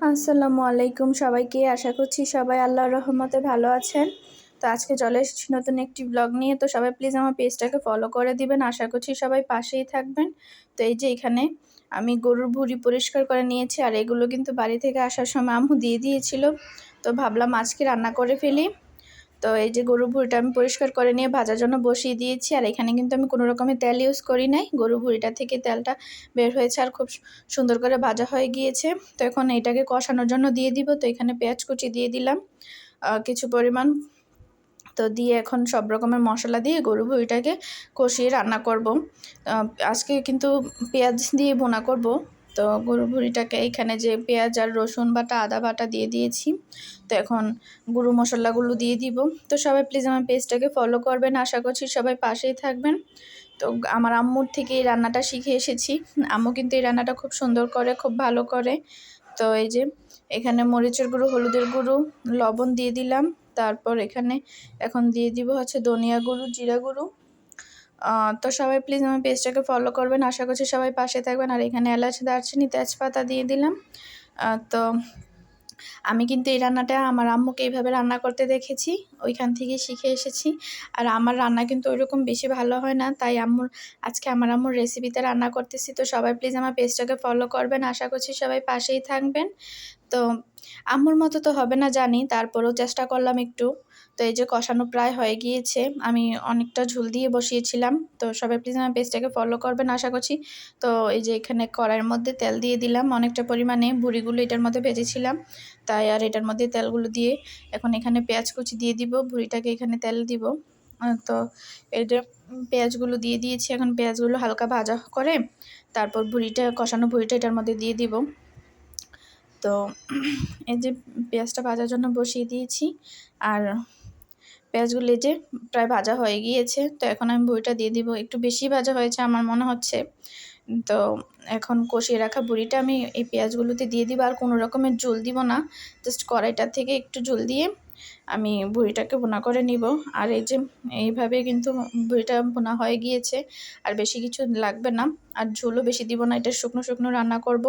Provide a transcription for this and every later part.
আসসালামু আলাইকুম সবাইকে। আশা করছি সবাই আল্লাহর রহমতে ভালো আছেন। তো আজকে চলে এসেছি নতুন একটি ব্লগ নিয়ে। তো সবাই প্লিজ আমার পেজটাকে ফলো করে দিবেন। আশা করছি সবাই পাশেই থাকবেন। তো এই যে এখানে আমি গরুর ভুঁড়ি পরিষ্কার করে নিয়েছি, আর এগুলো কিন্তু বাড়ি থেকে আসার সময় আম্মু দিয়ে দিয়েছিল। তো ভাবলাম আজকে রান্না করে ফেলি। তো এই যে গরুর ভুঁড়িটা আমি পরিষ্কার করে নিয়ে ভাজার জন্য বসিয়ে দিয়েছি। আর এখানে কিন্তু আমি কোনো রকমের তেল ইউজ করি নাই, গরুর ভুঁড়িটা থেকে তেলটা বের হয়েছে আর খুব সুন্দর করে ভাজা হয়ে গিয়েছে। তো এখন এটাকে কষানোর জন্য দিয়ে দিব। তো এখানে পেঁয়াজ কুচি দিয়ে দিলাম কিছু পরিমাণ। তো দিয়ে এখন সব রকমের মশলা দিয়ে গরুর ভুঁড়িটাকে কষিয়ে রান্না করব। আজকে কিন্তু পেঁয়াজ দিয়ে ভুনা করব। তো গরুর ভুঁড়িটাকে এখানে যে পেঁয়াজ আর রসুন বাটা আদা বাটা দিয়ে দিয়েছি। তো এখন গুঁড়ো মশলাগুলো দিয়ে দিব। তো সবাই প্লিজ আমার পেজটাকে ফলো করবেন। আশা করছি সবাই পাশেই থাকবেন। তো আমার আম্মুর থেকে এই রান্নাটা শিখে এসেছি। আম্মু কিন্তু এই রান্নাটা খুব সুন্দর করে, খুব ভালো করে। তো এই যে এখানে মরিচের গুঁড়ো, হলুদের গুঁড়ো, লবণ দিয়ে দিলাম। তারপর এখানে এখন দিয়ে দিব হচ্ছে ধনিয়া গুঁড়ো, জিরা গুঁড়ো। তো সবাই প্লিজ আমার পেজটাকে ফলো করবেন। আশা করছি সবাই পাশে থাকবেন। আর এখানে এলাচ, দারচিনি, তেজপাতা দিয়ে দিলাম। তো আমি কিন্তু এই রান্নাটা আমার আম্মুকে এইভাবে রান্না করতে দেখেছি, ওইখান থেকে শিখে এসেছি। আর আমার রান্না কিন্তু ওইরকম বেশি ভালো হয় না, তাই আজকে আমার আম্মুর রেসিপিতে রান্না করতেছি। তো সবাই প্লিজ আমার পেজটাকে ফলো করবেন। আশা করছি সবাই পাশেই থাকবেন। তো আম্মুর মতো তো হবে না জানি, তারপরেও চেষ্টা করলাম একটু। তো এই যে কষানো প্রায় হয়ে গিয়েছে, আমি অনেকটা ঝোল দিয়ে বসিয়েছিলাম। তো সবাই প্লিজ আমার পেজটাকে ফলো করবেন আশা করছি। তো এই যে এখানে কড়াইয়ের মধ্যে তেল দিয়ে দিলাম অনেকটা পরিমাণে, ভুঁড়িগুলো এটার মধ্যে ভেজেছিলাম তাই। আর এটার মধ্যে তেলগুলো দিয়ে এখন এখানে পেঁয়াজ কুচি দিয়ে দিব, ভুঁড়িটাকে এখানে তেল দিব। তো এই যে পেঁয়াজগুলো দিয়ে দিয়েছি, এখন পেঁয়াজগুলো হালকা ভাজা করে তারপর কষানো ভুঁড়িটা এটার মধ্যে দিয়ে দিব। তো এই যে পেঁয়াজটা ভাজার জন্য বসিয়ে দিয়েছি, আর পেঁয়াজগুলো এই যে প্রায় ভাজা হয়ে গিয়েছে। তো এখন আমি ভুঁড়িটা দিয়ে দিব, একটু বেশি ভাজা হয়েছে আমার মনে হচ্ছে। তো এখন কষিয়ে রাখা ভুঁড়িটা আমি এই পেঁয়াজগুলোতে দিয়ে দিব, আর কোনো রকমের ঝোল দিব না, জাস্ট কড়াইটা থেকে একটু ঝোল দিয়ে আমি ভুঁড়িটাকে ভুনা করে নিব। আর এই যে এইভাবে কিন্তু ভুঁড়িটা ভুনা হয়ে গিয়েছে, আর বেশি কিছু লাগবে না, আর ঝোলও বেশি দিব না, এটা শুকনো শুকনো রান্না করব।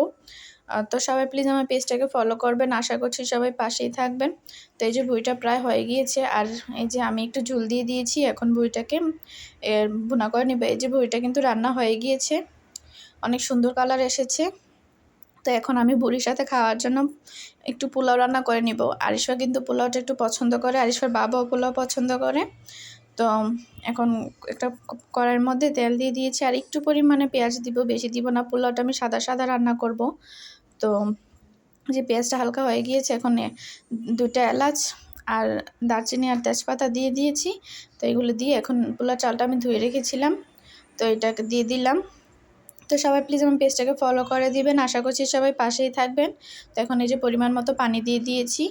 তো সবাই প্লিজ আমার পেজটাকে ফলো করবেন। আশা করছি সবাই পাশেই থাকবেন। তো এই যে ভুঁড়িটা প্রায় হয়ে গিয়েছে, আর এই যে আমি একটু ঝোল দিয়ে দিয়েছি, এখন ভুঁড়িটাকে ভুনা করে নেব। এই যে ভুঁড়িটা কিন্তু রান্না হয়ে গিয়েছে, অনেক সুন্দর কালার এসেছে। তো এখন আমি ভুঁড়ির সাথে খাওয়ার জন্য একটু পোলাও রান্না করে নিব। আরিশা কিন্তু পোলাওটা একটু পছন্দ করে, আরিশার বাবাও পোলাও পছন্দ করে। তো এখন একটা কড়াইয়ের মধ্যে তেল দিয়ে দিয়েছি, আর একটু পরিমাণে পেঁয়াজ দিব, বেশি দিব না, পোলাওটা আমি সাদা সাদা রান্না করব। তো যে পেঁয়াজটা হালকা হয়ে গিয়েছে, এখন 2টা এলাচ আর দারচিনি আর তেজপাতা দিয়ে দিয়েছি। তো এগুলো দিয়ে এখন পোলাও চালটা আমি ধুয়ে রেখেছিলাম, তো এটাকে দিয়ে দিলাম। তো সবাই প্লিজ আমার পেজটাকে ফলো করে দিবেন। আশা করছি সবাই পাশেই থাকবেন। তো এখন এই যে পরিমাণ মতো পানি দিয়ে দিয়েছি,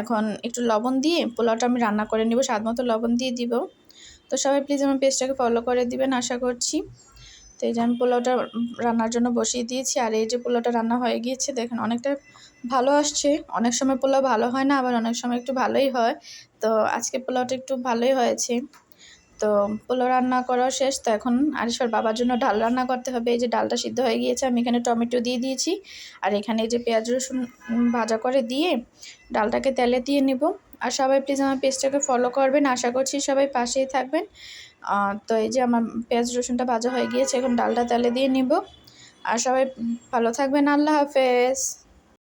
এখন একটু লবণ দিয়ে পোলাওটা আমি রান্না করে নেব, স্বাদ মতো লবণ দিয়ে দিব। তো সবাই প্লিজ আমার পেজটাকে ফলো করে দিবেন আশা করছি। তো এই যে আমি পোলাওটা রান্নার জন্য বসিয়ে দিয়েছি, আর এই যে পোলাওটা রান্না হয়ে গিয়েছে, দেখেন অনেকটা ভালো আসছে। অনেক সময় পোলাও ভালো হয় না, আবার অনেক সময় একটু ভালোই হয়। তো আজকে পোলাওটা একটু ভালোই হয়েছে। তো পোলাও রান্না করা শেষ। তো এখন আরিশার বাবার জন্য ডাল রান্না করতে হবে। এই যে ডালটা সিদ্ধ হয়ে গিয়েছে, আমি এখানে টমেটো দিয়ে দিয়েছি, আর এখানে এই যে পেঁয়াজ রসুন ভাজা করে দিয়ে ডালটাকে তেলে দিয়ে নেব। আর সবাই প্লিজ আমার পেজটাকে ফলো করবেন। আশা করছি সবাই পাশেই থাকবেন। তো এই যে আমার পেঁয়াজ রসুনটা ভাজা হয়ে গিয়েছে, এখন ডালটা তেলে দিয়ে নিব। আর সবাই ভালো থাকবেন। আল্লাহ হাফেজ।